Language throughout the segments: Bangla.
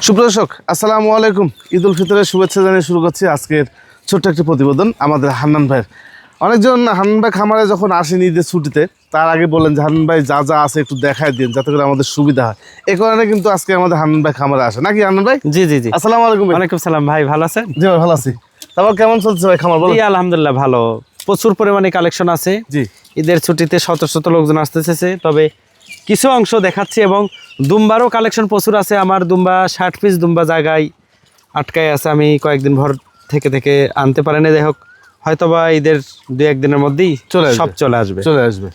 সুপ্রদর্শক আসসালামু আলাইকুম। ঈদ উল ফিতরের শুভেচ্ছা জানিয়ে শুরু করছি আজকের ছোট্ট একটি প্রতিবেদন আমাদের হান্নান ভাইয়ের। অনেকজন হান্নান ভাই খামারে যখন আসেন ঈদের ছুটিতে তার আগে বলেন যে হান্নান ভাই যা যা আছে একটু দেখায় দিন যাতে করে আমাদের সুবিধা হয়। এই কারণে কিন্তু আজকে আমাদের হান্নান ভাই খামারে আসে নাকি হান্নান ভাই? জি জি জি। আসসালামু আলাইকুম ভাই। ওয়ালাইকুম সালাম ভাই, ভালো আছেন? জি ভাই ভালো আছি। তারপর কেমন চলছে ভাই খামার বলেন? জি আলহামদুলিল্লাহ ভালো, প্রচুর পরিমাণে কালেকশন আছে। জি ঈদের ছুটিতে শত শত লোকজন আসতেছে, তবে কিছু অংশ দেখাচ্ছি এবং দুম্বারও কালেকশন প্রচুর আছে। আমার দুম্বা 60 পিস দুম্বা জায়গায় আটকায় আছে, আমি কয়েকদিন ভর থেকে আনতে পারিনি। যাই হোক, হয়তোবা ঈদের 2-1 দিনের মধ্যেই সব চলে আসবে।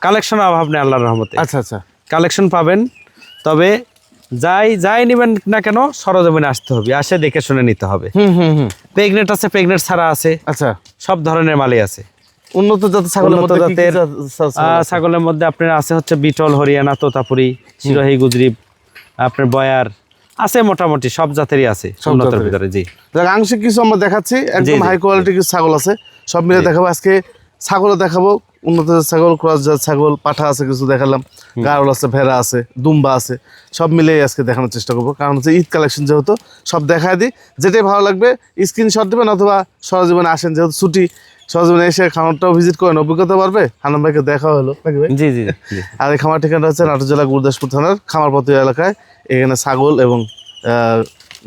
কালেকশন অভাব নেই আল্লাহর রহমতে। আচ্ছা আচ্ছা, কালেকশন পাবেন, তবে যাই নেবেন না কেন সরজমিনে আসতে হবে, আসে দেখে শুনে নিতে হবে। প্রেগনেন্ট আছে, প্রেগনেন্ট ছাড়া আছে, আচ্ছা সব ধরনের মালই আছে। উন্নত জাতের ছাগলের মধ্যে আপনার আছে হচ্ছে বিটল, হরিয়ানা, তোতাপুরি, সিরোহী, গুজরিব, আপনার বয়ার আছে, মোটামুটি সব জাতেরই আছে উন্নতের ভিতরে। জি আংশিক কিছু আমরা দেখাচ্ছি, একদম হাই কোয়ালিটি কিছু ছাগল আছে, সব মিলে দেখাবো আজকে। ছাগলও দেখাবো, উন্নত ছাগল, ক্রস জাত ছাগল, পাঠা আছে কিছু দেখালাম, গারল আছে, ভেড়া আছে, দুম্বা আছে, সব মিলে আজকে দেখানোর চেষ্টা করবো। কারণ হচ্ছে ঈদ কালেকশন যেহেতু সব দেখায় দিই, যেটাই ভালো লাগবে স্ক্রিনশট দেবেন অথবা সরজীবনে আসেন, যেহেতু ছুটি সরজীবনে এসে খামারটাও ভিজিট করেন, অভিজ্ঞতা পারবে। হান্নান ভাইকে দেখা হলো নাকি ভাই? জি জি। আর এই খামার ঠিকানা হচ্ছে নাটোর জেলা গুরদাসপুর থানার খামারপতি এলাকায়। এখানে ছাগল এবং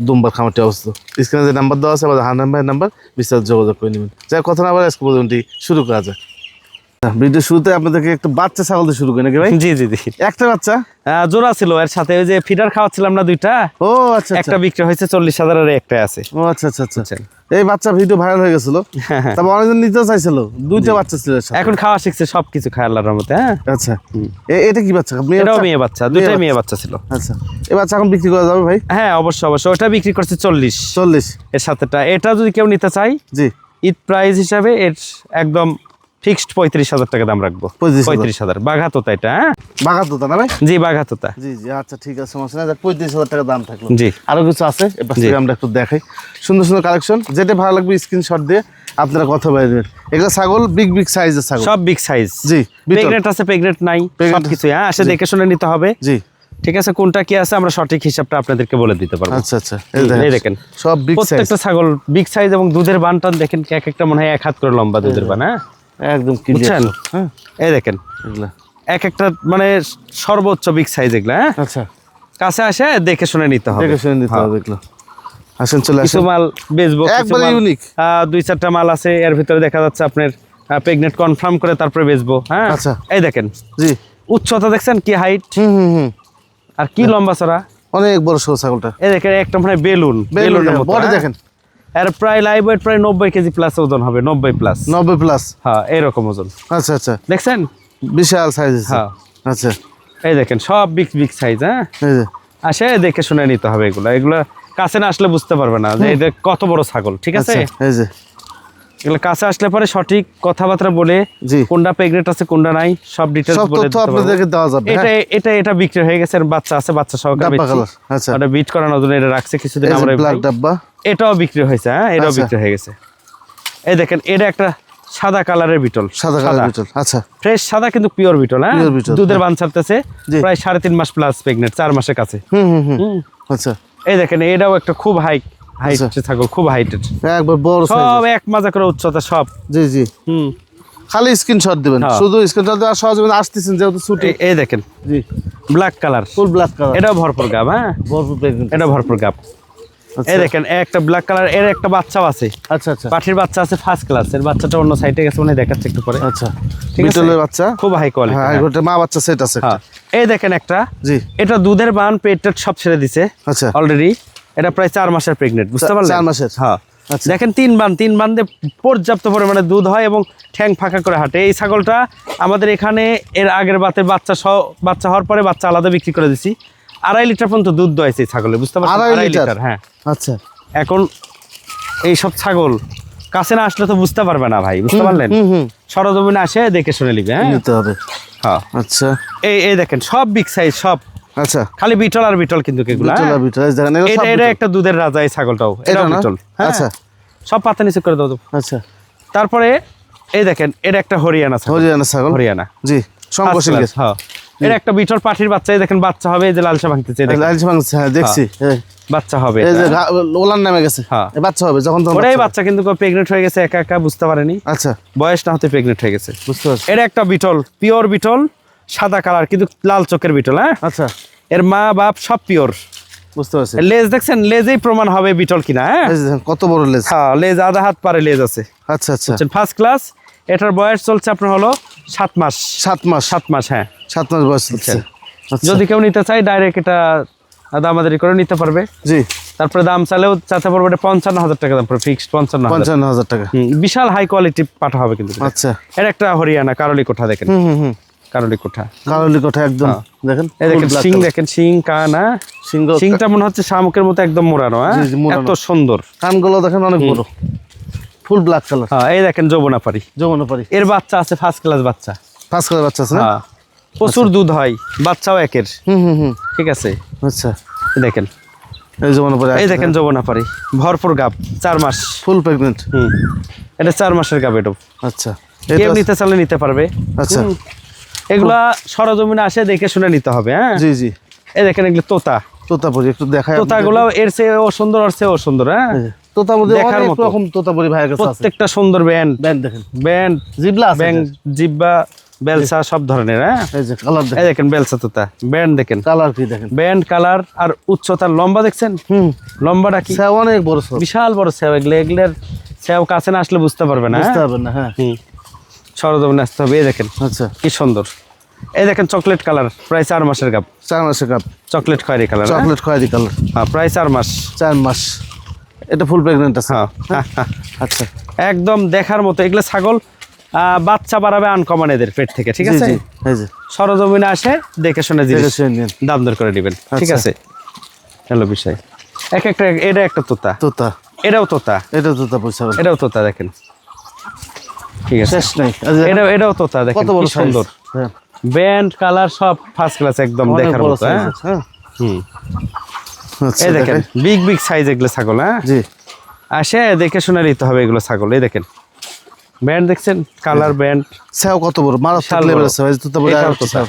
দুম্বার খামারটি অবস্থিত। স্ক্রিনে যে নাম্বার দেওয়া আছে আমাদের হান্নান ভাইয়ের নাম্বার, বিস্তারিত যোগাযোগ করে নেবেন। যাই কথা না বলে আজকে পর্যন্ত শুরু করা যায়। ভিডিও শুরুতে আপনাদেরকে একটু বাচ্চা ছাগল দিয়ে শুরু করি নাকি ভাই? জি জি জি। একটা বাচ্চা জোড়া ছিল, এর সাথে ওই যে ফিডার খাওয়াচ্ছিলাম না দুইটা। ও আচ্ছা, একটা বিক্রি হয়েছে 40,000 আর একটা আছে। ও আচ্ছা আচ্ছা আচ্ছা। এই বাচ্চা ভিডিও ভাইরাল হয়ে গেছিল, তারপর অনেকজন নিতে চাইছিল, দুইটা বাচ্চা ছিল। এখন খাওয়া শিখছে, সবকিছু খায় আল্লাহর রহমতে। হ্যাঁ আচ্ছা, এটা কি বাচ্চা? এটাও মেয়ে বাচ্চা, দুইটাই মেয়ে বাচ্চা ছিল। আচ্ছা, এই বাচ্চা এখন বিক্রি করা যাবে ভাই? হ্যাঁ অবশ্যই অবশ্যই, ওটা বিক্রি করছে 40 এর সাথেটা। এটা যদি কেউ নিতে চাই, জি ঈদ প্রাইস হিসাবে এর একদম ফিক্সড 35,000 টাকা দাম রাখবো। 35,000 বাঘাতোতা এটা। হ্যাঁ বাঘাতোতা না ভাই? জি বাঘাতোতা। জি জি আচ্ছা ঠিক আছে, সমস্যা নাই। 35,000 টাকা দাম থাকলো। জি আরো কিছু আছে, এবার থেকে আমরা একটু দেখাই। সুন্দর সুন্দর কালেকশন, যেটা ভালো লাগবে স্ক্রিনশট দিয়ে আপনারা কথা বলবেন। এগুলো ছাগল বিগ সাইজের ছাগল, সব বিগ সাইজ। জি প্রেগনেন্ট আছে, প্রেগনেন্ট নাই, সবকিছু। হ্যাঁ আসে দেখে শুনে নিতে হবে। জি ঠিক আছে, কোনটা কি আছে আমরা সঠিক হিসাবটা আপনাদেরকে বলে দিতে পারবো। আচ্ছা আচ্ছা, এই দেখেন সব বিগ সাইজ, প্রত্যেকটা ছাগল বিগ সাইজ এবং দুধের বানটান দেখেন, এক একটা মনে হয় 1 হাত করে লম্বা দুধের বান। হ্যাঁ একদম বুঝছেন? হ্যাঁ এই দেখেন এগুলা এক একটা মানে সর্বোচ্চ বিগ সাইজ এগুলা। হ্যাঁ আচ্ছা, কাছে আসে দেখে শুনে নিতে হবে, দেখে শুনে নিতে হবে এগুলো। আসেন চলে আসেন, কিছু মাল বেচবো, একবারে ইউনিক 2-4টা মাল আছে এর ভিতরে দেখা যাচ্ছে আপনার প্রেগনেন্ট কনফার্ম করে তারপরে বেচবো। হ্যাঁ আচ্ছা, এই দেখেন জি উচ্চতা দেখছেন কি হাইট, আর কি লম্বা চড়া, অনেক বড় সরু ছাগলটা। এই দেখেন একটা মানে বেলুনের মতো বডি দেখেন। এর প্রায় লাইভ ওয়েট প্রায় 90 কেজি প্লাস ওজন হবে, 90 প্লাস। হ্যাঁ এরকম ওজন। আচ্ছা আচ্ছা, দেখছেন বিশাল সাইজ। হ্যাঁ আচ্ছা, এই দেখেন সব বিগ সাইজ। হ্যাঁ এই যে আসে দেখে শুনে নিতে হবে এগুলো কাছে না আসলে বুঝতে পারবে না যে এটা কত বড় ছাগল। ঠিক আছে, এই যে এগুলো কাছে আসলে পরে সঠিক কথাবার্তা বলে কোনটা প্রেগনেন্ট আছে কোনটা নাই সব ডিটেইলস বলে দিতে পারবো। আপনাদেরকে দেওয়া যাবে। এটা বিক্রি হয়ে গেছে, বাচ্চা আছে, বাচ্চা সহকারে বেচছি। আচ্ছা, ওটা বিট করানোর জন্য এটা রাখছে কিছুদিন আমরা। ব্ল্যাক ডাব্বা এটাও বিক্রি হয়েছে। হ্যাঁ এটাও বিক্রি হয়ে গেছে। এই দেখেন এটা একটা সাদা কালারের বিটল, সাদা কালারের বিটল। আচ্ছা, ফ্রেশ সাদা কিন্তু পিওর বিটল। হ্যাঁ দুধের বান ছাড়তেছে, প্রায় 3.5 মাস প্লাস প্রেগনেন্ট, 4 মাসের কাছে। আচ্ছা, এই দেখেন এটাও একটা খুব হাইট ছাগল, খুব হাইটেড, একবার বড় সব 1 মাজা করে উচ্চতা সব। জি জি, খালি স্ক্রিনশট দিবেন, শুধু স্ক্রিনশট দিয়ে সহজে আসতেছেন যেহেতু ছুটি। এই দেখেন জি black colour, full black colour, এটাও ভরপুর গাব। হ্যাঁ ভরপুর প্রেগনেন্ট, এটা ভরপুর গাব। এই দেখেন একটা ব্ল্যাক কালার, এর একটা বাচ্চাও আছে। আচ্ছা আচ্ছা, পাঠির বাচ্চা আছে ফার্স্ট ক্লাস, এর বাচ্চাটা অন্য সাইডে গেছে মনে দেখাচ্ছে একটু পরে। আচ্ছা, ঠিক আছে, বিটলের বাচ্চা খুব হাই কোয়ালিটি। হ্যাঁ এটা মা বাচ্চা সেট আছে। এই দেখেন একটা, জি এটা দুধের বান পেট সব ছেড়ে দিছে। আচ্ছা, অলরেডি এটা প্রায় 4 মাসের প্রেগনেন্ট, বুঝতে পারলেন? 4 মাসের। হ্যাঁ দেখেন 3 বান দিয়ে পর্যাপ্ত পরিমাণে দুধ হয় এবং ঠ্যাং ফাঁকা করে হাঁটে। এই ছাগলটা আমাদের এখানে এর আগের বাতের বাচ্চা হওয়ার পরে বাচ্চা আলাদা বিক্রি করে দিছি। 2.5 লিটার পর্যন্ত দুধ দোয়াইছে ছাগলে, বুঝতে পারছেন? 2.5 লিটার। হ্যাঁ আচ্ছা, এখন এই সব ছাগল কাছে না আসলে তো বুঝতে পারবে না ভাই, বুঝতে পারলেন? সরজমিনে আসে দেখে শুনে নিবে। হ্যাঁ নিতে হবে। হ্যাঁ আচ্ছা, এই দেখেন সব বিগ সাইজ সব। আচ্ছা, খালি বিটল আর বিটল কিন্তু এগুলা। এটা একটা দুধের রাজা এই ছাগলটাও, এটা বিটল। আচ্ছা সব পাতা নিচে করে দাও। আচ্ছা, তারপরে এই দেখেন এটা একটা হরিয়ানা ছাগল, হরিয়ানা জি সংকোচিত। হ্যাঁ এটা একটা বিটল পাঠির বাচ্চা। এই দেখেন বাচ্চা হবে, এই যে লালসা ভাঙতেছে, লালসা ভাঙতেছে। হ্যাঁ দেখছি, বাচ্চা হবে এই যে ওলান নামে গেছে, হ্যাঁ। এই বাচ্চা হবে যখন তখন ওটাই বাচ্চা বাচ্চা, কিন্তু প্রেগনেন্ট হয়ে গেছে একা একা, বুঝতে পারেনি, হবে। আচ্ছা, বয়স না হতে প্রেগনেন্ট হয়ে গেছে। বুঝতে পারছি। এটা একটা বিটল, পিওর বিটল, সাদা কালার কিন্তু লাল চোখের বিটল। হ্যাঁ, আচ্ছা, এর মা বাপ সব পিওর। বুঝতে পারছি। লেজ দেখছেন, লেজেই প্রমাণ হবে বিটল কিনা। হ্যাঁ, এই যে দেখেন কত বড় লেজ। হ্যাঁ, লেজ আধা হাত পারে লেজ আছে, আচ্ছা আচ্ছা, ফার্স্ট ক্লাস। এটার বয়স চলছে আপনার হলো 7 মাস। 7 মাস। 7 মাস, হ্যাঁ। 7 মাস বয়স হচ্ছে। আচ্ছা, যদি কেউ নিতে চায় ডাইরেক্ট এটা দামাদারি করে নিতে পারবে। জি, তারপরে দাম চাইলেও চাতে পারবে, এটা 55,000 টাকা দাম পড়বে, ফিক্সড 55,000। 55,000 টাকা। বিশাল হাই কোয়ালিটি পাঠা হবে কিন্তু। আচ্ছা, এর একটা হরিয়ানা কারলি কোঠা দেখেন, হুম, কারলি কোঠা। কালোলি কোঠা একদম দেখেন। এই দেখেন full black সিং, color। দেখেন সিং কানা, সিংহ, সিংটা মনে হচ্ছে শামুকের মতো একদম মোড়ানো। হ্যাঁ, জি, জি, মোড়ানো। এত সুন্দর। কানগুলো দেখেন অনেক বড়, ফুল ব্ল্যাক কালার। হ্যাঁ, এই দেখেন যৌবনাপাড়ি, যমুনাপাড়ি। এর বাচ্চা আছে ফার্স্ট ক্লাস বাচ্চা। ফার্স্ট কালার বাচ্চা আছে না? হ্যাঁ, প্রচুর দুধ হয়, বাচ্চাও একের। হুম, ঠিক আছে, আচ্ছা, এই দেখেন, এই যমুনাপাড়ি। এই দেখেন যৌবনাপাড়ি, ভরপুর গাব, 4 মাস। ফুল প্রেগনেন্ট। এটা 4 মাসের গাব। এটা আচ্ছা, কেউ এটা নিতে চাইলে নিতে পারবে। আচ্ছা, এগুলা সরজমিনে আসে দেখে শুনে নিতে হবে। হ্যাঁ, জি জি, এই দেখেন এগুলো তোতা, তোতাপুরি একটু দেখায়। তোতাগুলো এর চেয়ে ও সুন্দর, ওর চেয়ে ও সুন্দর। হ্যাঁ, তোতাপুরি দেখার অনেক মতো। রকম তোতাপুরি ভাইয়ের কাছে আছে। প্রত্যেকটা সুন্দর ব্যান্ড, ব্যান্ড দেখেন, ব্যান্ড, জিবলা আছে। ব্যাং, জিব্বা, বেলসা সব ধরনের। হ্যাঁ, এই যে কালার এই দেখেন, দেখেন বেলসা তোতা, ব্যান্ড দেখেন, কালার কি দেখেন। ব্যান্ড, কালার আর উচ্চতা, লম্বা দেখছেন, লম্বাটা কি স্যাও অনেক বড় সব, বিশাল বড় স্যাও। এগুলোর স্যাও কাছে না আসলে বুঝতে পারবে না। বুঝতে হ্যাঁ? পারবেন না। হ্যাঁ, সরজমিনে আসতে হবে। এই দেখেন আচ্ছা, কি সুন্দর। এই দেখেন চকলেট কালার, প্রায় 4 মাসের গাব, 4 মাসের কাপ, চকলেট খয়েরি কালার। চকলেট খয়েরি কালার, হ্যাঁ, প্রায় 4 মাস। 4 মাস। এটা ফুল প্রেগনেন্ট আছে। হ্যাঁ, আচ্ছা, একদম দেখার মতো। এগুলো ছাগল বাচ্চা বাড়াবে আনকমন এদের পেট থেকে। ঠিক জি আছে, জি, এই যে সরজমিনে আসে দেখে শুনে জিনিস দেখে শুনে নিন। দাম দর করে দিবেন। ঠিক আচ্ছা। আছে, হ্যালো বিষয়। এক একটা, এটা একটা তোতা, তোতা, এটাও তোতা, এটা তোতা পয়সা এটাও তোতা দেখেন। ঠিক আছে, শেষ নাই। এই যে এটাও তোতা দেখেন, কত বড় কি সুন্দর। সুন্দর। হ্যাঁ, ব্যান্ড, কালার সব ফার্স্ট ক্লাস একদম অনেক দেখার বড় মতো। সাইজ হ্যাঁ, আছে। হ্যাঁ, হুম, আচ্ছা, এই দেখেন দেখাই। বিগ বিগ সাইজ এগুলো ছাগল। হ্যাঁ, জি, আসে দেখে শুনে নিতে হবে এগুলো ছাগল। এই দেখেন ব্যান্ড দেখছেন, কালার ব্যান্ড, স্যাও কত বড়, মারাত্মক বিশাল লেভেল বড়। আছে। এই যে তোতাপুরি এটাও আর একটা তোতা। স্যাও।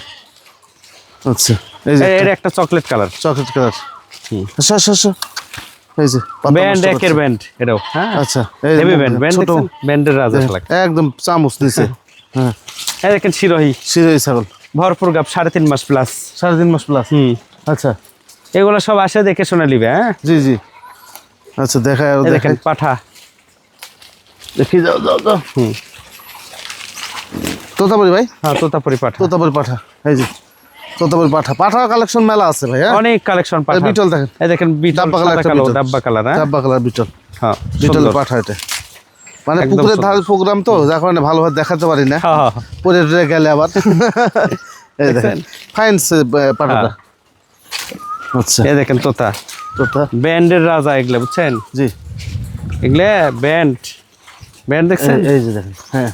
আচ্ছা, এই যে এর একটা চকলেট কালার, চকলেট কালার। হুম। আচ্ছা, এই যে পাতা ব্যান্ড, নষ্ট একের করছে। ব্যান্ড এটাও। হ্যাঁ, আচ্ছা, এই যে হেভি ব্যান্ড, ব্যান্ড ছোট, দেখছেন, ব্যান্ডের রাজা লাগে। একদম চামচ দিছে। হ্যাঁ, এই দেখেন শিরোহী, শিরোই ছাগল, ভরপুর গাব, 3.5 মাস প্লাস। 3.5 মাস প্লাস। আচ্ছা, এগুলো সব আসে দেখে শুনে নিবে। হ্যাঁ, জি জি, আচ্ছা, দেখায় আরো এই দেখায়। দেখেন পাঠা, দেখি, যাও যাও যাও। তোতাপুরি ভাই, হ্যাঁ তোতাপুরি পাঠা, তোতাপুরি পাঠা। এই যে তোতাপুরি পাঠা, পাঠা কালেকশন মেলা আছে ভাই। হ্যাঁ, অনেক কালেকশন পাঠা। বিটল দেখেন, এই দেখেন বিটল, ডাব্বা কালার, সাদা একটা কালো, বিটল। ডাব্বা কালার। হ্যাঁ, ডাব্বা কালার বিটল, হ্যাঁ, বিটল সুন্দর। পাঠা। এটা মানে একদম পুকুরের সুন্দর। ধারে প্রোগ্রাম তো, যার কারণে ভালোভাবে দেখাতে পারি না, হ্যাঁ, হ্যাঁ, পরে টরে গেলে আবার। এই দেখেন দেখছেন? ফাইন পাঠাটা। আচ্ছা, এই দেখেন তোতা, তোতা, ব্যান্ডের রাজা এগুলো, বুঝছেন? জি, এগুলো ব্যান্ড, ব্যান্ড দেখছেন, এই যে দেখেন। হ্যাঁ,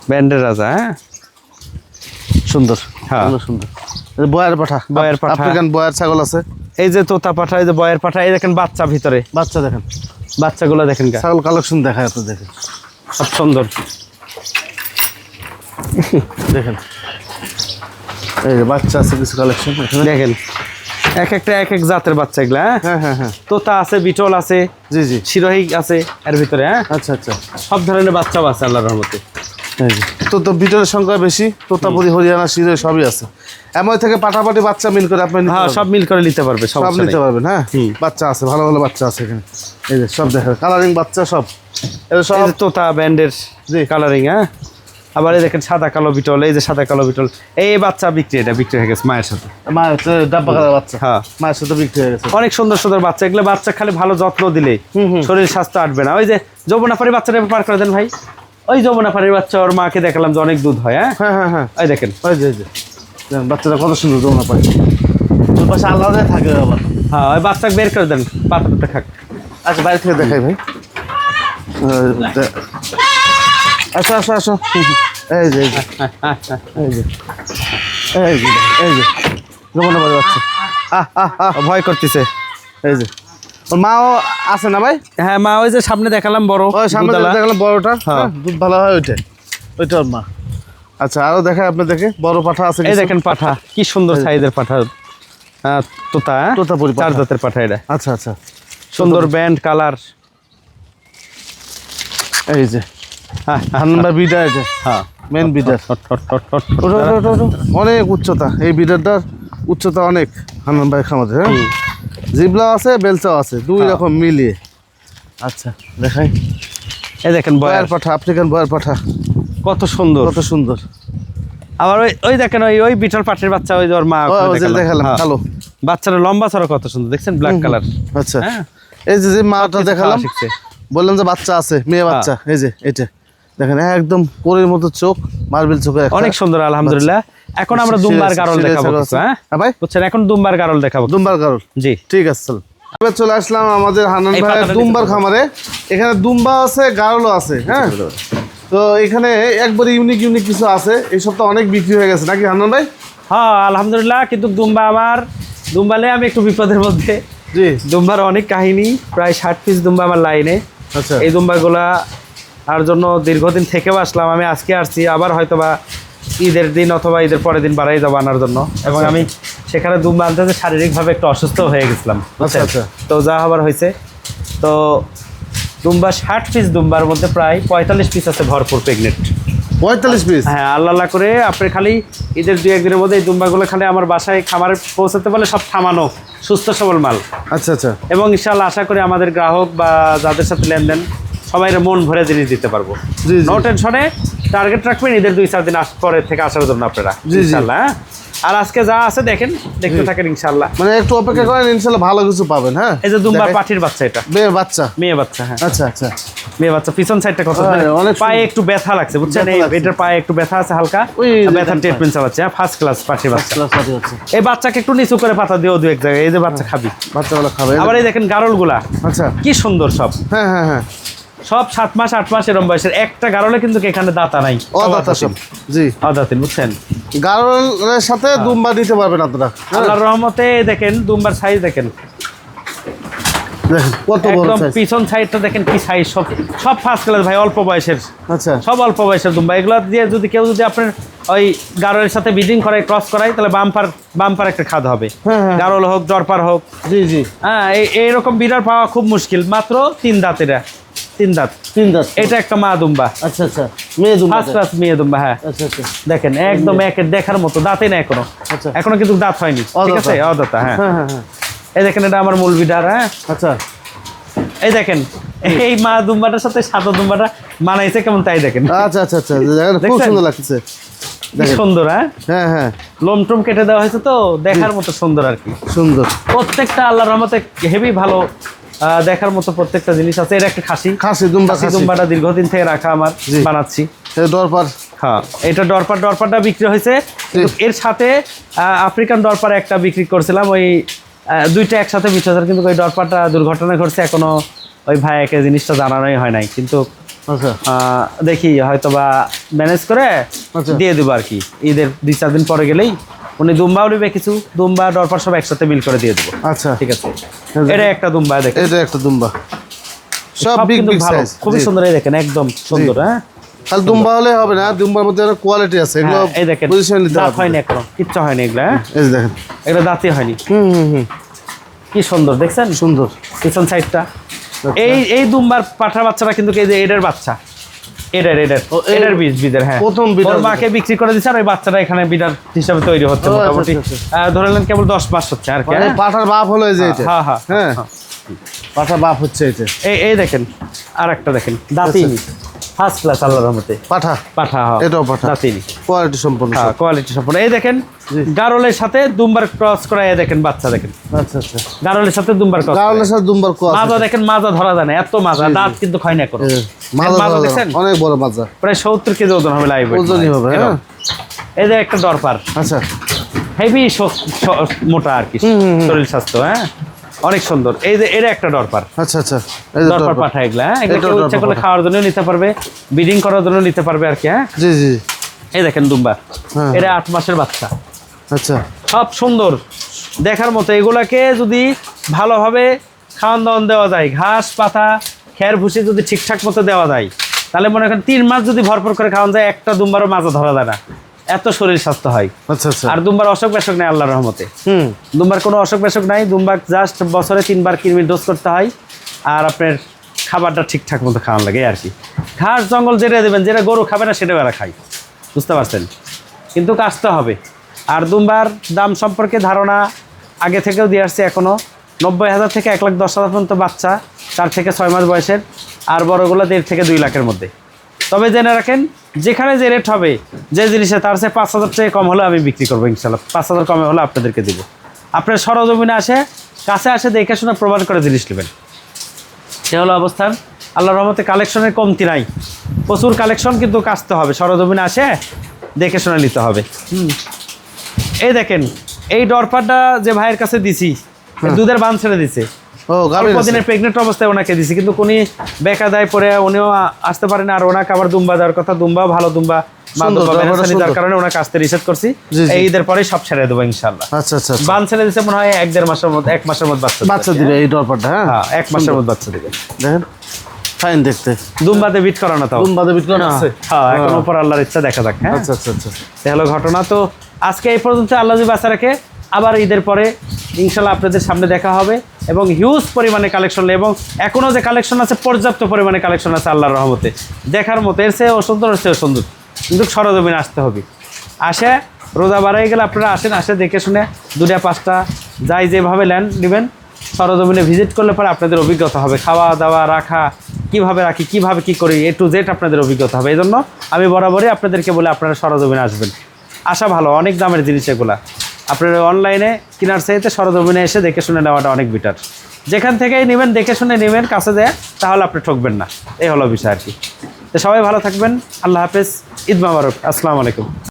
ব্যান্ডের রাজা। হ্যাঁ, সুন্দর, হ্যাঁ। ভালো সুন্দর। এই বয়ার পাঠা, বয়ার পাঠা। আফ্রিকান বয়ার ছাগল আছে। এই যে তোতা পাঠা, এই যে বয়ের পাঠা। এই দেখেন বাচ্চা ভিতরে, বাচ্চা দেখেন, বাচ্চাগুলো দেখেন গা, ছাগল কালেকশন দেখায় তো, দেখেন সব সুন্দর। দেখেন, এই যে বাচ্চা আছে কিছু কালেকশন এখানে। দেখেন এক একটা এক এক জাতের বাচ্চা এগুলা। হ্যাঁ, হ্যাঁ হ্যাঁ হ্যাঁ, তোতা আছে, বিটল আছে, জি জি, শিরোহী আছে এর ভিতরে। হ্যাঁ, আচ্ছা আচ্ছা। সব ধরনের বাচ্চাও আছে আল্লাহর রহমতে। এই যে তো বিটলের সংখ্যা বেশি, তোতাপুরি, হরিয়ানা, শিরোই সবই আছে। এমন থেকে পাঠাপাটি বাচ্চা মিল করে আপনি নিতে হ্যাঁ, পারবেন। সব মিল করে নিতে পারবে, সব সমস্যা নিতে নেই। পারবেন। হ্যাঁ, হুম। বাচ্চা আছে, ভালো ভালো বাচ্চা আছে এখানে। এই যে সব দেখা কালারিং বাচ্চা সব, এটা সব এই যে তোতা ব্যান্ডের জি। কালারিং। হ্যাঁ, আবার এই দেখেন সাদা কালো বিটল, এই যে সাদা কালো বিটল। এই বাচ্চা বিক্রি, এটা বিক্রি হয়ে গেছে মায়ের সাথে। মায়ের ডাব্বা কালার বাচ্চা, হ্যাঁ, মায়ের সাথে বিক্রি হয়ে গেছে। অনেক সুন্দর সুন্দর বাচ্চা। এগুলো বাচ্চা খালি ভালো যত্ন দিলে শরীর স্বাস্থ্য আটবে না। ওই যে যমুনাপাড়ি বাচ্চাটা পার করে দেন ভাই, ওই যমুনাপাড়ির বাচ্চা, ওর মাকে দেখালাম যে অনেক দুধ হয়। হ্যাঁ, হ্যাঁ হ্যাঁ হ্যাঁ, ওই দেখেন। ওই যে দেখেন বাচ্চাটা কত সুন্দর, যমুনা পাই ওর পাশে আলাদা থাকে আবার। হ্যাঁ, ওই বাচ্চাকে বের করে দেন, পাতাটা খাক। আচ্ছা, বাইরে থেকে দেখাই ভাই। আসো আসো আসো, এই যে এই যে এই যে এই যে এই যে যমুনা পাই বাচ্চা। ও ভয় করতেছে। এই যে ওর মাও আছে না ভাই? হ্যাঁ, মা ওই যে সামনে দেখালাম বড় ওই সামনে দুধালা। দেখলাম বড়টা, হ্যাঁ। হ্যাঁ, দুধ ভালো হয় ওইটা, ওইটা ওর মা। আচ্ছা, আরো দেখায় আপনি, দেখে বড় পাঠা আছে এই কিছু। দেখেন পাঠা, কি সুন্দর সাইজের পাঠা। তোতা তোতাপুরি পাঠা। 4 দাঁতের পাঠা এটা আচ্ছা আচ্ছা, সুন্দর ব্যান্ড কালার। এই যে হান্নান ভাই বিডার, এটা হ্যাঁ মেন বিডার, অনেক উচ্চতা, এই বিডারটার উচ্চতা অনেক হান্নান ভাই খামারে। হ্যাঁ, জিবলা আছে, বেলচাও আছে, দুই রকম মিলিয়ে। আচ্ছা দেখাই, এই দেখেন বয়ার বয়ার পাঠা, আফ্রিকান বয়ার পাঠা, কত সুন্দর। কত সুন্দর। আবার ওই দেখেন ওই বিটল পাঠির বাচ্চা, ওই যে ওর মা দেখালাম কালো বাচ্চারা লম্বা চড়া কত সুন্দর দেখছেন, ব্ল্যাক কালার। আচ্ছা, হ্যাঁ এই যে মাটা দেখালাম, শিখছে। বললাম যে বাচ্চা আছে, মেয়ে বাচ্চা, এই যে এটা দেখেন, একদম কোরের মতো চোখ, মার্বেল চোখের, অনেক সুন্দর আলহামদুলিল্লাহ। এখন আমরা দুম্বার গারল দেখাবো কিছু, হ্যাঁ ভাই বুঝছেন, এখন দুম্বার গারল দেখাবো। দুম্বার গারল, জি ঠিক আছে। চল এবার চলে আসলাম আমাদের হান্নান এই ভাইয়ের পাতাটা দুম্বার খামারে। এখানে দুম্বা আছে, গারলও আছে। হ্যাঁ, তো এখানে একবারে ইউনিক ইউনিক কিছু আছে। এই সপ্তাহে অনেক বিক্রি হয়ে গেছে নাকি হান্নান ভাই? হ্যাঁ আলহামদুলিল্লাহ, কিন্তু দুম্বালে আমি একটু বিপদের মধ্যে। জি, দুম্বার অনেক কাহিনী, প্রায় 60 পিস দুম্বা আমার লাইনে। আচ্ছা, এই দুম্বাগুলা আর জন্য দীর্ঘদিন থেকেও আসলাম, আমি আজকে আসছি, আবার হয়তোবা ঈদের দিন অথবা ঈদের পরের দিন বাড়াই যাবো আনার জন্য। এবং আমি সেখানে দুম্বা আনতে যে শারীরিকভাবে একটু অসুস্থ হয়ে গেছিলাম, আচ্ছা আচ্ছা, তো যা হবার হয়েছে। তো দুম্বা 60 পিস দুম্বার মধ্যে প্রায় 45 পিস আছে ভরপুর প্রেগনেন্ট। 45 পিস? হ্যাঁ, আল্লাহ করে আপনি খালি ঈদের 2-1 দিনের মধ্যে এই দুম্বাগুলো খালি আমার বাসায় খামারে পৌঁছাতে পারলে সব থামানো সুস্থ সবল মাল। আচ্ছা আচ্ছা, এবং ইনশাআল্লাহ আশা করি আমাদের গ্রাহক বা যাদের সাথে লেনদেন সবাই মন ভরে জিনিস দিতে পারবো। জি, জি। নো টেনশনে, টার্গেট রাখবেন ঈদের 2-4 দিন পরে থেকে আসার জন্য আপনারা, জি, জি। ইনশাআল্লাহ। হ্যাঁ, আর আজকে যা আছে দেখেন, দেখতে থাকেন ইনশাআল্লাহ। মানে একটু অপেক্ষা করেন, ইনশাআল্লাহ ভালো কিছু পাবেন। হ্যাঁ, এই যে দুম্বার পাঠির বাচ্চা, এটা মেয়ে বাচ্চা, মেয়ে বাচ্চা। হ্যাঁ আচ্ছা আচ্ছা, মেয়ে বাচ্চা। পিছন সাইডটা কত, হ্যাঁ, অনেক পায়ে একটু ব্যথা লাগছে বুঝছেন, ব্যথা লাগছে। এটার পায়ে একটু ব্যথা আছে হালকা, ওই ব্যথার ট্রিটমেন্ট চালাচ্ছে। হ্যাঁ, ফার্স্ট ক্লাস পাঠির বাচ্চা। এই বাচ্চাকে একটু নিচু করে পাতা দিও 2-1 জায়গায়, এই যে বাচ্চা খাবি, বাচ্চাগুলো খাবে। আবার এই দেখেন গারলগুলা আচ্ছা, কি সুন্দর সব, হ্যাঁ হ্যাঁ হ্যাঁ, সব 7 মাস 8 মাস এরম বয়সের। একটা গারলে কিন্তু এখানে দাতা নাই, অদাতা সব। জি, অদাতিন বুঝছেন। গারলের সাথে দুম্বা দিতে পারবেন আপনারা। আল্লাহর রহমতে দেখেন দুম্বার সাইজ দেখেন, দেখেন কত বড় একদম সাইজ। পিছন সাইডটা দেখেন কি সাইজ, সব সব ফার্স্ট ক্লাস ভাই, অল্প বয়সের, আচ্ছা, সব অল্প বয়সের দুম্বা। এগুলো দিয়ে যদি কেউ যদি আপনার ওই গারলের সাথে ব্রিডিং করায়, ক্রস করায়, তাহলে বাম্পার একটা খাদ হবে। হ্যাঁ, হ্যাঁ। গারল হোক, জরপার হোক। জি জি, হ্যাঁ, এইরকম বিড়াল পাওয়া খুব মুশকিল। মাত্র 3 দাঁত, এটা 3 দাঁত। 3 দাঁত। এটা একটা মা দুম্বা, আচ্ছা আচ্ছা, মেয়ে দুম্বা। ফার্স্ট ক্লাস মেয়ে দুম্বা। হ্যাঁ আচ্ছা আচ্ছা, দেখেন একদম একের দেখার মতো, দাঁতে না এখনো, আচ্ছা। এখনো কিন্তু দাঁত হয়নি, ঠিক আছে, অদাতা। হ্যাঁ হ্যাঁ হ্যাঁ হ্যাঁ, এই দেখেন এটা আমার মূল বিডার। হ্যাঁ, আচ্ছা, এই দেখেন এই মা দুম্বাটার সাথে সাদা দুম্বাটা মানাইছে কেমন, তাই দেখেন। আচ্ছা আচ্ছা আচ্ছা, দেখেন খুব দেখছেন? সুন্দর লাগছে। কি সুন্দর। হ্যাঁ হ্যাঁ হ্যাঁ, লোম টোম কেটে দেওয়া হয়েছে তো দেখার মতো সুন্দর আর কি। সুন্দর। প্রত্যেকটা আল্লাহর রহমতে হেভি ভালো, দেখার মতো প্রত্যেকটা জিনিস আছে। এটা একটা খাসি, খাসি দুম্বা, খাসি খাসি দুম্বাটা দীর্ঘদিন থেকে রাখা আমার, জি। বানাচ্ছি। দরবার। হ্যাঁ, এটা ডরপারটা বিক্রি হয়েছে, কিন্তু এর সাথে আফ্রিকান ডরপার একটা বিক্রি করছিলাম, ওই 2টা একসাথে 20,000, কিন্তু ওই ডরপারটা দুর্ঘটনা ঘটছে, এখনো ওই ভাইয়াকে জিনিসটা জানানোই হয় নাই। কিন্তু আচ্ছা, দেখি হয়তোবা ম্যানেজ করে আচ্ছা। দিয়ে দেবো আর কি, ঈদের 2-4 দিন পরে গেলেই। উনি দুম্বাও নেবে কিছু, দুম্বা ডরপার সব একসাথে মিল করে দিয়ে দেবো। আচ্ছা, ঠিক আছে, এটা একটা দুম্বা দেখেন, এটা একটা দুম্বা, সব বিগ কিন্তু বিগ ভালো, সাইজ, খুবই সুন্দর। এই দেখেন একদম সুন্দর। হ্যাঁ, খালি দুম্বা হলে হবে না, দুম্বার মধ্যে একটা কোয়ালিটি আছে, এগুলো হ্যাঁ, এই দেখেন পজিশন নিতে দাঁত হবে। হয়নি এখনো, কিচ্ছু হয়নি এগুলো। হ্যাঁ, এই যে দেখেন, এগুলো দাঁতই হয়নি। হুম হুম হুম, কি সুন্দর দেখছেন সুন্দর। পিছন সাইডটা। এই দুম্বার পাঠার বাচ্চাটা কিন্তু এই যে এটার বাচ্চা, এটার বীজের। হ্যাঁ, প্রথম বিডার ওর মাকে বিক্রি করে দিচ্ছে, আর ওই বাচ্চাটা এখানে বিডার হিসাবে তৈরি হচ্ছে। ও, আচ্ছা, মোটামুটি আচ্ছা, ধরে নেন কেবল 10 মাস হচ্ছে আর কি। মানে হ্যাঁ, পাঠার বাপ হলো এই যে এটা। হ্যাঁ হ্যাঁ হ্যাঁ, হ্যাঁ। পাঠার বাপ হচ্ছে এটা। এই দেখেন আর একটা দেখেন, দাঁতিনি, ফার্স্ট ক্লাস আল্লাহর রহমতে পাঠা, পাঠা। হ্যাঁ, এটাও পাঠা, দাঁতিনি, কোয়ালিটি সম্পন্ন। হ্যাঁ, কোয়ালিটি সম্পন্ন। এই দেখেন গারলের সাথে দুম্বার ক্রস করা, এই দেখেন বাচ্চা দেখেন, আচ্ছা আচ্ছা, গারলের সাথে দুম্বার ক্রস। গারলের সাথে দুম্বার কোয়া মাজা দেখেন, মাজা ধরা যায় না, এত মাজা, দাঁত কিন্তু ক্ষয় না করো। মাজা দেখছেন, অনেক বড় মাজা, প্রায় 70 কেজি ওজন হবে লাইভ, ওজনই হবে। হ্যাঁ, এই যে একটা ডরপার, আচ্ছা, হেভি মোটা আর কি, শরীর স্বাস্থ্য। হ্যাঁ, অনেক সুন্দর। এই যে এটা একটা ডরপার, আচ্ছা আচ্ছা, এই যে ডরপার দরবার। পাঠা। এগুলা এগুলো এটা কেউ ইচ্ছা ডরপার করলে পাঠা। খাওয়ার জন্য নিতে পারবে, ব্রিডিং করার জন্য নিতে পারবে আর কি। হ্যাঁ, জি জি, এই দেখেন দুম্বা, হ্যাঁ। এটা 8 মাসের বাচ্চা, আচ্ছা, সব সুন্দর দেখার মতো। এগুলাকে যদি ভালোভাবে খাওয়ান দাওয়ান দেওয়া যায়, ঘাস পাতা খের ভুসি যদি ঠিকঠাক মতো দেওয়া যায়, তাহলে মনে করেন 3 মাস যদি ভরপুর করে খাওয়ান যায়, একটা দুম্বারও মাজা ধরা যায় না। এত শরীর স্বাস্থ্য হয়। আচ্ছা আচ্ছা। আর দুম্বার অসুখ বেসুখ নাই আল্লাহর রহমতে। হুম। দুম্বার কোনো অসুখ বেসুখ নাই। দুম্বার জাস্ট বছরে 3 বার কৃমির ডোজ করতে হয়। আর আপনার খাবারটা ঠিকঠাক মতো খাওয়ান লাগে আর কি। ঘাস জঙ্গল যেটা দেবেন, যেটা গরু খাবে না সেটা এরা খায়, বুঝতে পারছেন? কিন্তু কাটতে হবে। আর দুম্বার দাম সম্পর্কে ধারণা আগে থেকেও দিয়ে আসছে, এখনও 90,000 থেকে 1,10,000 পর্যন্ত বাচ্চা 4 থেকে 6 মাস বয়সের, আর বড়গুলো 1.5 থেকে 2 লাখের মধ্যে। তবে জেনে রাখেন, যেখানে যে রেট হবে, যে জিনিসে তার চেয়ে 5,000 টাকা কম হলে আমি বিক্রি করবো ইনশাল্লাহ। 5,000 কমে হলে আপনাদেরকে দিব। আপনার সরজমিনে আসে, কাছে আসে, দেখে শুনে প্রমাণ করে জিনিস নেবেন। সে হলো অবস্থান। আল্লাহর রহমতে কালেকশনের কমতি নাই, প্রচুর কালেকশন, কিন্তু কাচতে হবে। সরজমিনে আসে দেখে শুনে নিতে হবে। এই দেখেন, এই ডরপারটা যে ভাইয়ের কাছে দিছি, দুধের বান ছেড়ে দিছে। ও, অল্প দিনের প্রেগনেন্ট অবস্থায় ওনাকে দিছি, কিন্তু উনি বেকাদায় পরে উনিও আসতে পারেন। আর ওনাকে আবার দুম্বা দেওয়ার কথা, দুম্বা ভালো দুম্বা, যার কারণে ওনাকে আসতে রিসেট করছি। এই ঈদের পরেই সব ছেড়ে দেবো ইনশাল্লাহ। আচ্ছা আচ্ছা। বান ছেড়ে দিছে মনে হয় 1-1.5 মাসের মধ্যে, 1 মাসের মধ্যে বাচ্চা দিবে এই ডরপারটা। হ্যাঁ, 1 মাসের মধ্যে বাচ্চা দিবে। দেখেন ফাইন দেখতে। দুম্বাতে বিট করানো, তাও দুম্বাতে বিট করানো আছে। হ্যাঁ, এখন উপর আল্লাহর ইচ্ছা, দেখা যাক। হ্যাঁ, আচ্ছা আচ্ছা আচ্ছা। এটা হলো ঘটনা। তো আজকে এই পর্যন্ত, আল্লাহ যদি বাঁচা রাখে আবার ঈদের পরে ইনশাল্লাহ আপনাদের সামনে দেখা হবে, এবং হিউজ পরিমাণে কালেকশন, এবং এখনও যে কালেকশন আছে পর্যাপ্ত পরিমাণে কালেকশন আছে আল্লাহর রহমতে, দেখার মতো। এর চেয়ে অসুন্দর, এর চেয়ে সুন্দর, কিন্তু সরজমিনে আসতে হবে। আসে রোজা বাড়াই গেলে আপনারা আসেন, আসে দেখে শুনে 2টা-5টা যাই যেভাবে নেবেন, সরজমিনে ভিজিট করলে পরে আপনাদের অভিজ্ঞতা হবে। খাওয়া দাওয়া, রাখা, কীভাবে রাখি, কীভাবে কী করি, A to Z আপনাদের অভিজ্ঞতা হবে। এই জন্য আমি বরাবরই আপনাদেরকে বলে আপনারা সরজমিনে আসবেন। আসা ভালো, অনেক দামের জিনিস এগুলা। আপনারা অনলাইনে কেনার চাইতে সরজমিনে এসে দেখে শুনে নেওয়াটা অনেক বেটার। যেখান থেকেই নেবেন দেখে শুনে নেবেন, কাছে দেয়, তাহলে আপনি ঠকবেন না। এই হলো বিষয় আর কি। তো সবাই ভালো থাকবেন। আল্লাহ হাফেজ। ঈদ মোবারক। আসসালামু আলাইকুম।